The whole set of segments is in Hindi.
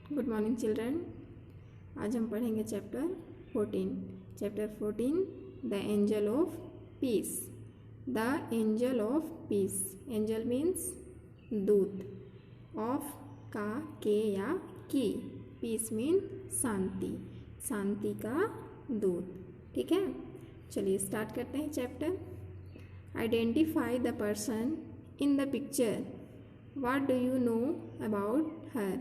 Good morning children. आज हम पढ़ेंगे chapter 14 the angel of peace. The angel of peace, angel means दूत, ऑफ का के या की, पीस मीन शांति, शांति का दूत। ठीक है, चलिए स्टार्ट करते हैं chapter. Identify the person in the picture. What do you know about her.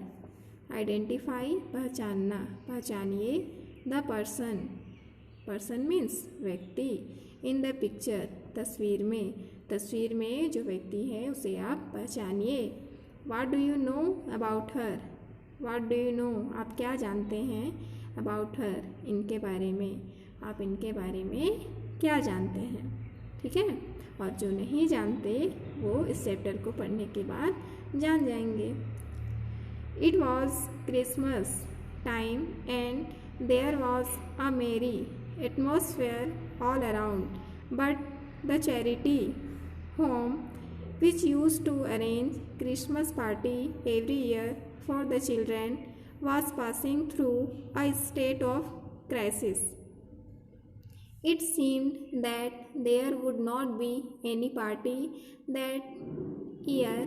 Identify पहचानना, पहचानिए। द पर्सन, पर्सन मीन्स व्यक्ति। इन द पिक्चर, तस्वीर में, तस्वीर में जो व्यक्ति है उसे आप पहचानिए। What do you know about her. What do you know, आप क्या जानते हैं। अबाउट हर, इनके बारे में, आप इनके बारे में क्या जानते हैं। ठीक है, और जो नहीं जानते वो इस चैप्टर को पढ़ने के बाद जान जाएंगे। It was Christmas time and there was a merry atmosphere all around, but the charity home, which used to arrange Christmas party every year for the children, was passing through a state of crisis. It seemed that there would not be any party that year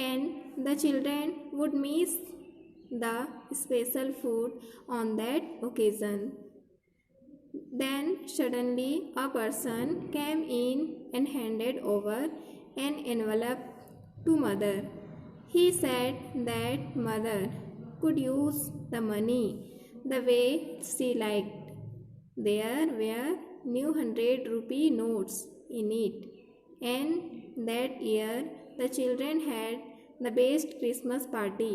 and the children would miss the special food on that occasion. Then suddenly a person came in and handed over an envelope to mother. He said that mother could use the money the way she liked. There were new 100-rupee notes in it, and that year the children had the best Christmas party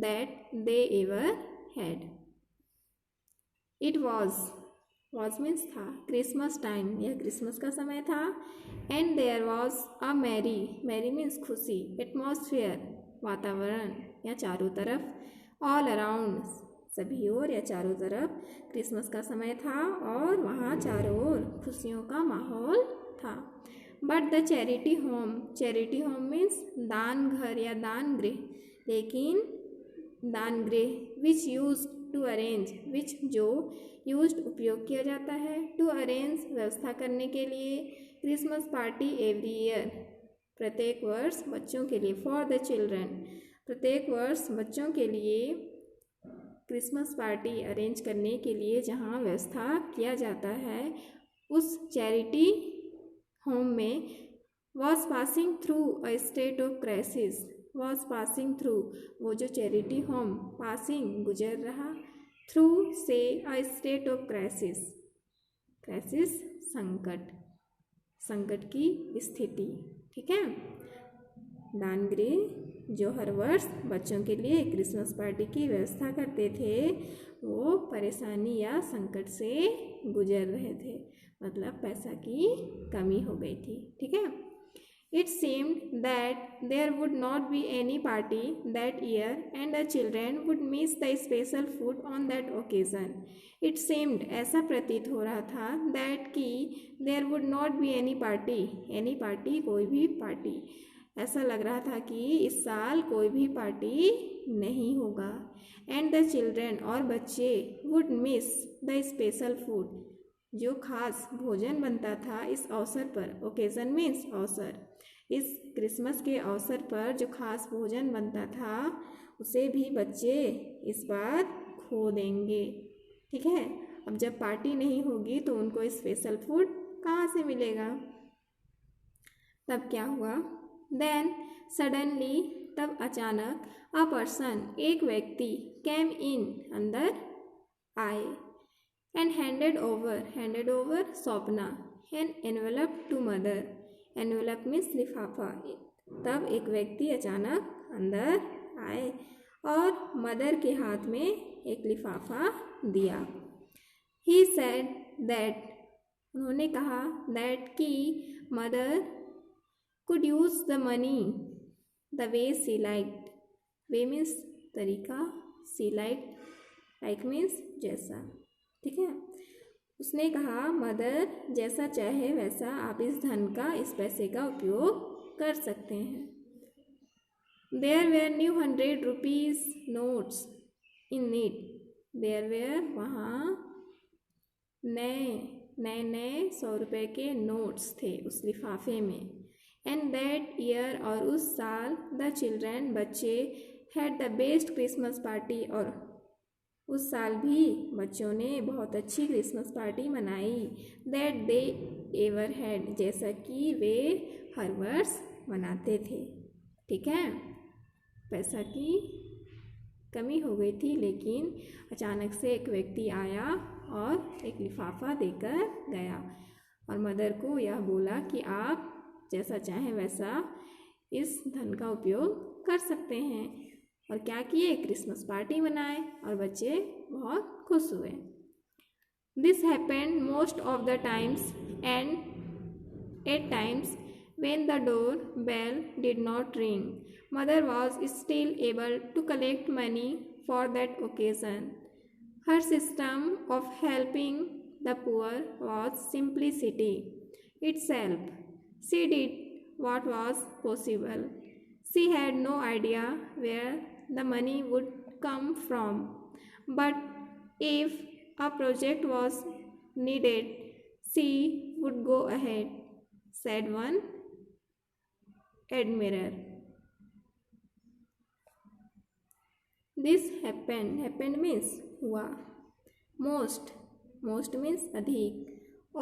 that they ever had. It was means था, Christmas time, यह क्रिसमस का समय था। And there was a merry means खुशी, atmosphere वातावरण या चारों तरफ, all around सभी ओर या चारों तरफ क्रिसमस का समय था और वहाँ चारों ओर खुशियों का माहौल था। But the charity home means दान घर या दान गृह, लेकिन दान गृह विच यूज टू अरेंज, विच जो यूज उपयोग किया जाता है, टू अरेंज व्यवस्था करने के लिए, क्रिसमस पार्टी एवरी ईयर प्रत्येक वर्ष बच्चों के लिए, फॉर द चिल्ड्रन प्रत्येक वर्ष बच्चों के लिए क्रिसमस पार्टी अरेंज करने के लिए जहाँ व्यवस्था किया जाता है, उस चैरिटी होम में was passing through a state of crisis. Was passing through, वो जो चैरिटी होम, पासिंग गुजर रहा, थ्रू से a state of crisis, crisis संकट, संकट की स्थिति। ठीक है, दानगृह जो हर वर्ष बच्चों के लिए क्रिसमस पार्टी की व्यवस्था करते थे वो परेशानी या संकट से गुजर रहे थे, मतलब पैसा की कमी हो गई थी। ठीक है, it seemed that there would not be any party that year and the children would miss the special food on that occasion. It seemed, ऐसा प्रतीत हो रहा था, that कि there would not be any party कोई भी पार्टी, ऐसा लग रहा था कि इस साल कोई भी पार्टी नहीं होगा। एंड द चिल्ड्रेन, और बच्चे, would miss the special food, जो खास भोजन बनता था इस अवसर पर, ओकेजन मीन्स अवसर, इस क्रिसमस के अवसर पर जो खास भोजन बनता था उसे भी बच्चे इस बार खो देंगे। ठीक है, अब जब पार्टी नहीं होगी तो उनको स्पेशल फूड कहाँ से मिलेगा। तब क्या हुआ, देन सडनली, तब अचानक, अ पर्सन, एक व्यक्ति, कैम इन, अंदर आए, एंड हैंडेड ओवर सौंपना, an envelope to mother, envelope means लिफाफा। तब एक व्यक्ति अचानक अंदर आए और मदर के हाथ में एक लिफाफा दिया। ही सेड दैट, उन्होंने कहा, दैट की mother could use the money the way she liked. way means तरीका, she like means जैसा। ठीक है, उसने कहा मदर जैसा चाहे वैसा आप इस धन का, इस पैसे का उपयोग कर सकते हैं। There were new 100 rupees notes in it there where वहाँ नए 100 रुपये के नोट्स थे उस लिफाफे में। एंड दैट ईयर और उस साल द चिल्ड्रन बच्चे had the best Christmas party और उस साल भी बच्चों ने बहुत अच्छी क्रिसमस पार्टी मनाई दैट दे एवर हैड जैसा कि वे हर वर्ष मनाते थे। ठीक है, पैसा की कमी हो गई थी लेकिन अचानक से एक व्यक्ति आया और एक लिफाफा देकर गया और मदर को यह बोला कि आप जैसा चाहें वैसा इस धन का उपयोग कर सकते हैं। और क्या किए, क्रिसमस पार्टी मनाए और बच्चे बहुत खुश हुए। This happened most of the times and at times when the door bell did not ring. Mother was still able to collect money for that occasion. Her system of helping the poor was simplicity itself. She did what was possible. She had no idea where the money would come from. But if a project was needed, she would go ahead, said one admirer. This happened means हुआ। most means अधिक।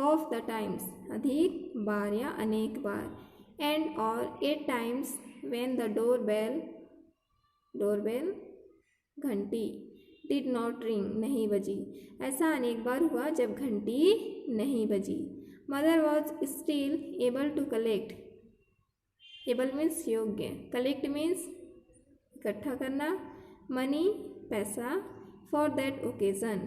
of the times अधिक बार या अनेक बार। and or 8 times when the doorbell घंटी did not ring नहीं बजी। ऐसा अनेक बार हुआ जब घंटी नहीं बजी। mother was still able to collect। Able means योग्य, कलेक्ट मीन्स इकट्ठा करना, मनी पैसा, फॉर दैट ओकेजन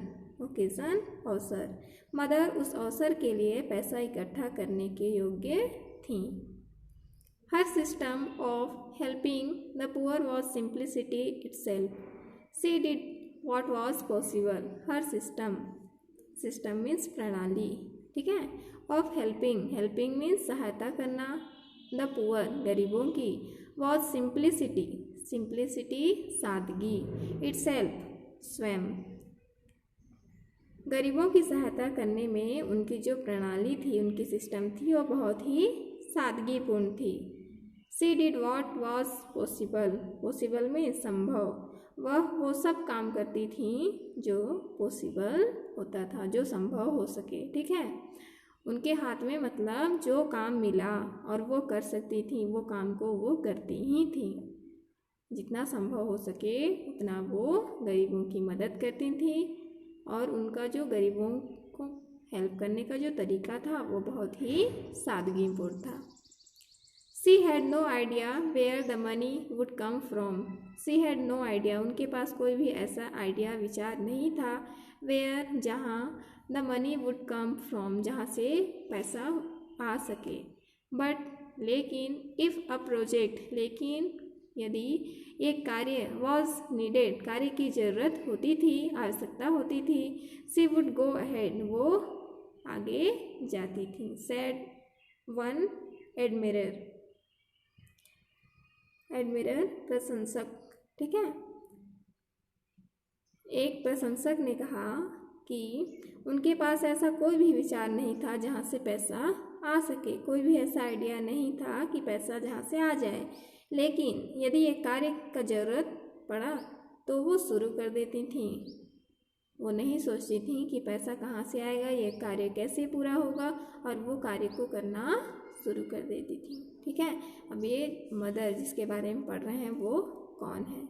अवसर। मदर उस अवसर के लिए पैसा इकट्ठा करने के योग्य थी। Her system of helping the poor was simplicity itself. She did what was possible. Her system means प्रणाली। ठीक है, ऑफ हेल्पिंग मीन्स सहायता करना, द पुअर गरीबों की, वॉज सिंप्लिसिटी सादगी, इटसेल्फ स्वयं। गरीबों की सहायता करने में उनकी जो प्रणाली थी, उनकी सिस्टम थी, वो बहुत ही सादगीपूर्ण थी। सी डिड वॉट वॉज पॉसिबल में संभव। वह वो सब काम करती थी जो पॉसिबल होता था, जो संभव हो सके। ठीक है, उनके हाथ में मतलब जो काम मिला और वो कर सकती थी, वो काम को वो करती ही थी। जितना संभव हो सके उतना वो गरीबों की मदद करती थी और उनका जो गरीबों को हेल्प करने का जो तरीका था वो बहुत ही सादगीपूर्ण था। She had no idea where the money would come from. She had no idea, उनके पास कोई भी ऐसा आइडिया विचार नहीं था, वेयर जहाँ, the money would come from जहाँ से पैसा आ सके। बट लेकिन, इफ़ अ प्रोजेक्ट लेकिन, यदि एक कार्य वॉज नीडेड कार्य की ज़रूरत होती थी, आवश्यकता होती थी, सी वुड गो अहेड वो आगे जाती थी, सेड वन एडमिरर प्रशंसक। ठीक है, एक प्रशंसक ने कहा कि उनके पास ऐसा कोई भी विचार नहीं था जहाँ से पैसा आ सके, कोई भी ऐसा आइडिया नहीं था कि पैसा जहाँ से आ जाए, लेकिन यदि एक कार्य का ज़रूरत पड़ा तो वो शुरू कर देती थी। वो नहीं सोचती थी कि पैसा कहाँ से आएगा, ये कार्य कैसे पूरा होगा, और वो कार्य को करना शुरू कर देती थी। ठीक है, अब ये मदर जिसके बारे में पढ़ रहे हैं वो कौन है,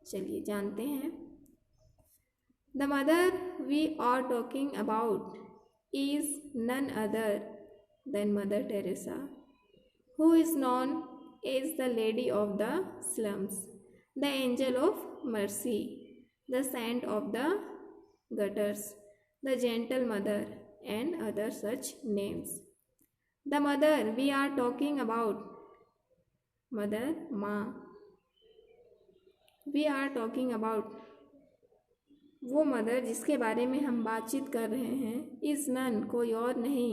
चलिए जानते हैं। The mother we are talking about is none other than Mother Teresa, who is known as the Lady of the Slums, the Angel of Mercy, the Saint of the Gutters, the Gentle Mother, and other such names. The mother we are talking about, Mother माँ, we are talking about वो मदर जिसके बारे में हम बातचीत कर रहे हैं, इज़ नन कोई और नहीं,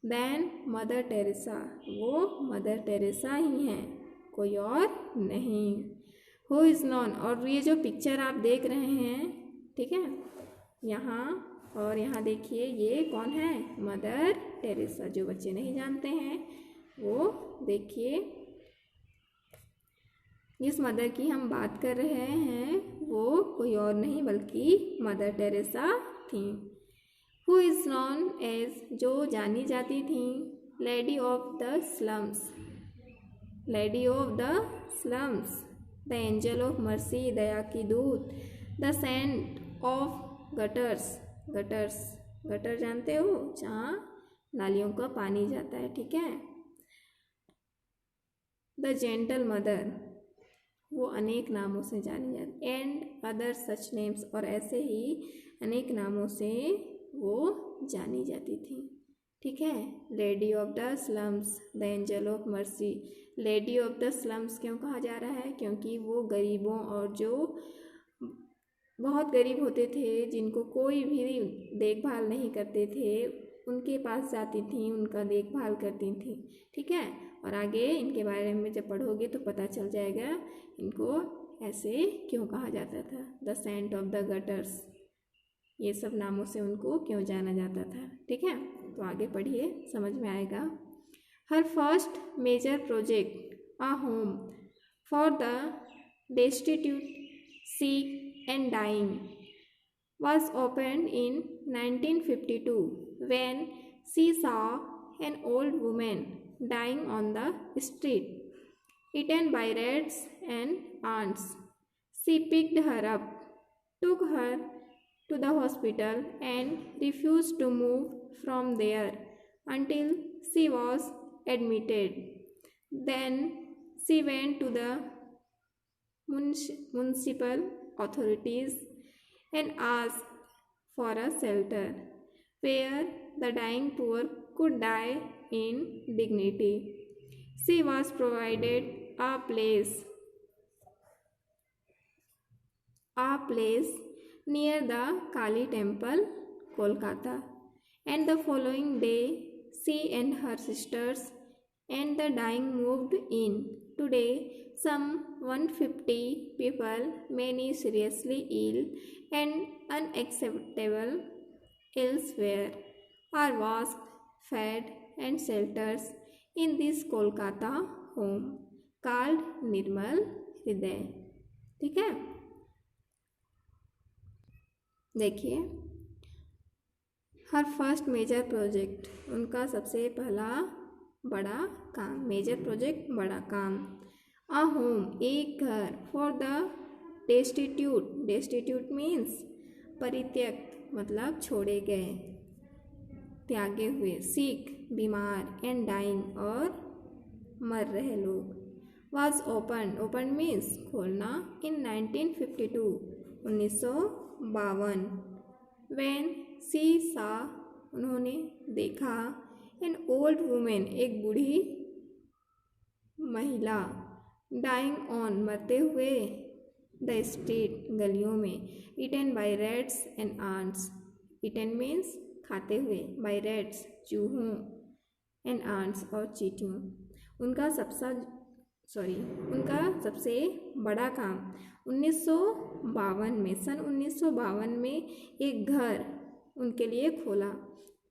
देन मदर टेरेसा वो मदर टेरेसा ही हैं, कोई और नहीं। हु इज़ नॉन, और ये जो पिक्चर आप देख रहे हैं, ठीक है, यहाँ और यहाँ देखिए, ये कौन है, मदर टेरेसा। जो बच्चे नहीं जानते हैं वो देखिए, जिस मदर की हम बात कर रहे हैं वो कोई और नहीं बल्कि मदर टेरेसा थी। हु इज़ नॉन एज, जो जानी जाती थी lady of the slums, lady of the slums, the angel of mercy, दया की दूत, the saint of gutters, gutters, gutter जानते हो, जहाँ नालियों का पानी जाता है, ठीक है, द जेंटल मदर, वो अनेक नामों से जानी जाती, एंड अदर सच नेम्स, और ऐसे ही अनेक नामों से वो जानी जाती थी, ठीक है। Lady of the slums, the angel of mercy. Lady of the slums क्यों कहा जा रहा है, क्योंकि वो गरीबों और जो बहुत गरीब होते थे, जिनको कोई भी देखभाल नहीं करते थे, उनके पास जाती थी, उनका देखभाल करती थी, ठीक है। और आगे इनके बारे में जब पढ़ोगे तो पता चल जाएगा इनको ऐसे क्यों कहा जाता था। The saint of the gutters, ये सब नामों से उनको क्यों जाना जाता था, ठीक है। तो आगे पढ़िए, समझ में आएगा। Her first major project, a home for the destitute, sick and dying, was opened in 1952 when she saw an old woman dying on the street, eaten by rats and ants. She picked her up, took her to the hospital and refused to move from there until she was admitted. Then she went to the municipal authorities and asked for a shelter where the dying poor could die in dignity. She was provided a place near the Kali temple, Kolkata, and the following day she and her sisters and the dying moved in. Today, some 150 people, many seriously ill and unacceptable elsewhere, are washed, fed and shelters in this Kolkata home called निर्मल हृदय, ठीक है। देखिए, हर फर्स्ट मेजर प्रोजेक्ट, उनका सबसे पहला बड़ा काम, मेजर प्रोजेक्ट बड़ा काम, अ होम एक घर, for the destitute, destitute means परित्यक्त मतलब छोड़े गए, त्यागे हुए, सिक बीमार, एंड डाइंग और मर रहे लोग, वाज ओपन, ओपन मीन्स खोलना, इन 1952 1952, व्हेन सी सा उन्होंने देखा, एन ओल्ड वुमेन एक बूढ़ी महिला, डाइंग ऑन मरते हुए, द स्ट्रीट गलियों में, eaten by rats and ants, eaten means खाते हुए, बाय रैट्स चूहों, एंड आंट्स और चींटियों। उनका सबसे बड़ा काम 1952 में, सन 1952 में एक घर उनके लिए खोला।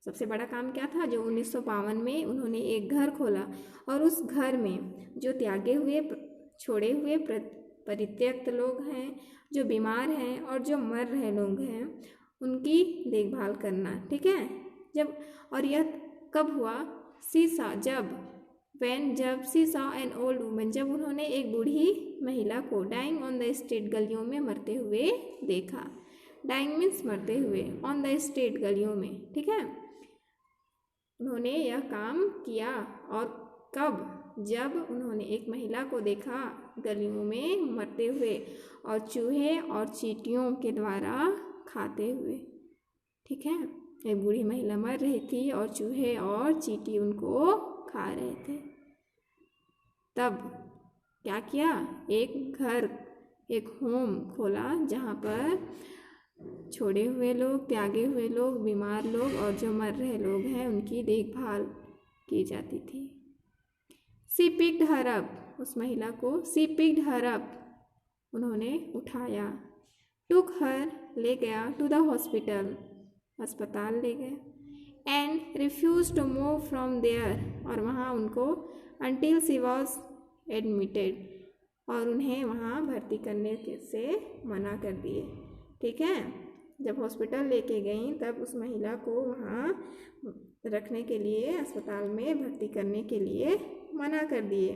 सबसे बड़ा काम क्या था, जो 1952 में उन्होंने एक घर खोला, और उस घर में जो त्यागे हुए, छोड़े हुए परित्यक्त लोग हैं, जो बीमार हैं और जो मर रहे लोग हैं, उनकी देखभाल करना, ठीक है। जब, और यह कब हुआ, सीसा जब, वैन जब, सीसा एन ओल्ड वुमेन जब उन्होंने एक बूढ़ी महिला को, डाइंग ऑन द स्ट्रीट गलियों में मरते हुए देखा, डाइंग मीन्स मरते हुए, ऑन द स्ट्रीट गलियों में, ठीक है। उन्होंने यह काम किया, और कब, जब उन्होंने एक महिला को देखा गलियों में मरते हुए और चूहे और चींटियों के द्वारा खाते हुए, ठीक है। एक बूढ़ी महिला मर रही थी और चूहे और चींटी उनको खा रहे थे। तब क्या किया, एक घर, एक होम खोला, जहाँ पर छोड़े हुए लोग, त्यागे हुए लोग, बीमार लोग और जो मर रहे लोग हैं, उनकी देखभाल की जाती थी। सी पिक्ड हर अप, उस महिला को, सी पिक्ड हर अप उन्होंने उठाया। टुक हर, ले गया, टू द हॉस्पिटल, अस्पताल ले गए। And refuse to move from there, और वहाँ उनको अनटिल शी वॉज एडमिटेड, और उन्हें वहाँ भर्ती करने से मना कर दिए। ठीक है, जब हॉस्पिटल लेके गई तब उस महिला को वहाँ रखने के लिए, अस्पताल में भर्ती करने के लिए मना कर दिए।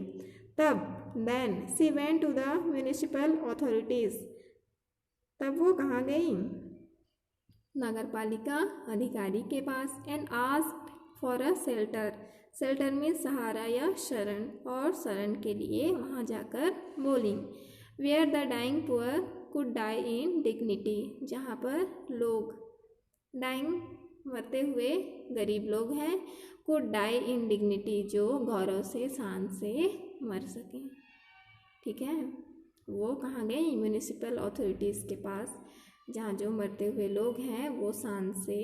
तब then she went to the municipal authorities, तब वो कहाँ गई, नगर पालिका अधिकारी के पास। And asked for a shelter, shelter में सहारा या शरण, और शरण के लिए वहाँ जाकर बोली। Where the dying poor could die in dignity, जहाँ पर लोग डाइंग, मरते हुए गरीब लोग हैं, कुड डाई इन डिग्निटी, जो गौरव से, शान से मर सकें। ठीक है, वो कहाँ गई, म्यूनिसिपल अथॉरिटीज़ के पास, जहाँ जो मरते हुए लोग हैं वो शान से,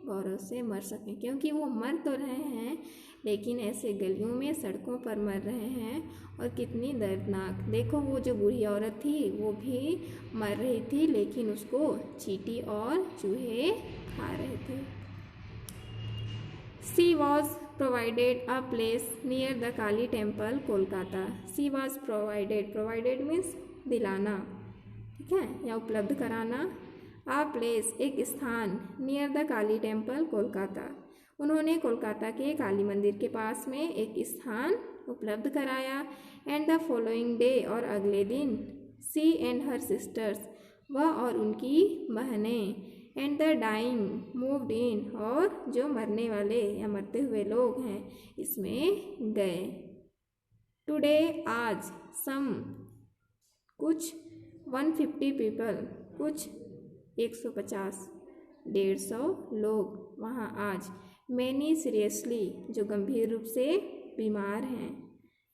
गौरव से मर सकें। क्योंकि वो मर तो रहे हैं लेकिन ऐसे गलियों में, सड़कों पर मर रहे हैं, और कितनी दर्दनाक। देखो वो जो बूढ़ी औरत थी वो भी मर रही थी, लेकिन उसको चींटी और चूहे खा रहे थे। She was provided a place near the Kali temple, Kolkata. She was provided, provided means दिलाना, ठीक है, या उपलब्ध कराना। आ प्लेस, एक स्थान, near the Kali temple, Kolkata, उन्होंने कोलकाता के काली मंदिर के पास में एक स्थान उपलब्ध कराया। एंड द फॉलोइंग डे, और अगले दिन, सी एंड हर सिस्टर्स, वह और उनकी बहनें, and the dying moved in, और जो मरने वाले या मरते हुए लोग हैं इसमें गए। टुडे, आज, सम, कुछ, 150 पीपल, कुछ 150, 150 लोग वहाँ आज। मैनी सीरियसली, जो गंभीर रूप से बीमार हैं,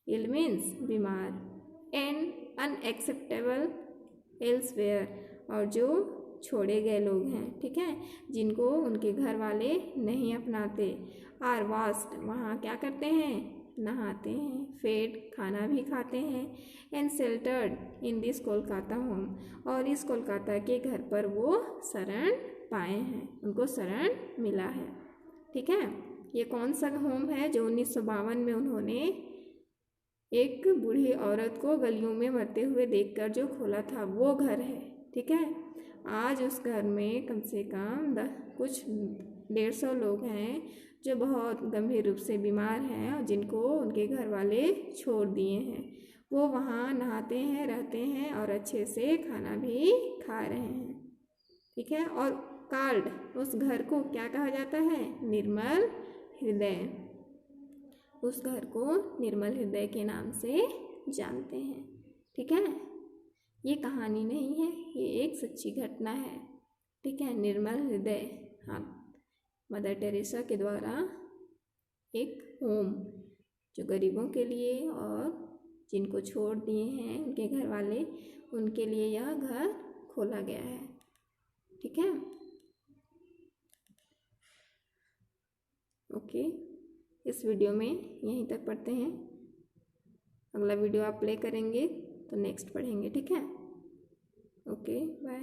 इल मीन्स बीमार। एंड अनएक्सेप्टेबल एल्सवेयर, और जो छोड़े गए लोग हैं, ठीक है, जिनको उनके घर वाले नहीं अपनाते। आर वास्ट, वहाँ क्या करते हैं, नहाते हैं। फेड, खाना भी खाते हैं। And sheltered in this Kolkata home, और इस कोलकाता के घर पर वो शरण पाए हैं, उनको शरण मिला है। ठीक है, ये कौन सा होम है, जो 1952 में उन्होंने एक बूढ़ी औरत को गलियों में मरते हुए देखकर जो खोला था, वो घर है। ठीक है, आज उस घर में कम से कम कुछ 150 लोग हैं जो बहुत गंभीर रूप से बीमार हैं, और जिनको उनके घर वाले छोड़ दिए हैं। वो वहाँ नहाते हैं, रहते हैं, और अच्छे से खाना भी खा रहे हैं। ठीक है, और कॉल्ड, उस घर को क्या कहा जाता है, निर्मल हृदय। उस घर को निर्मल हृदय के नाम से जानते हैं। ठीक है, ये कहानी नहीं है, ये एक सच्ची घटना है। ठीक है, निर्मल हृदय, हाँ, मदर टेरेसा के द्वारा एक होम, जो गरीबों के लिए और जिनको छोड़ दिए हैं उनके घर वाले, उनके लिए यह घर खोला गया है। ठीक है, ओके, इस वीडियो में यहीं तक पढ़ते हैं। अगला वीडियो आप प्ले करेंगे तो नेक्स्ट पढ़ेंगे। ठीक है, ओके, बाय।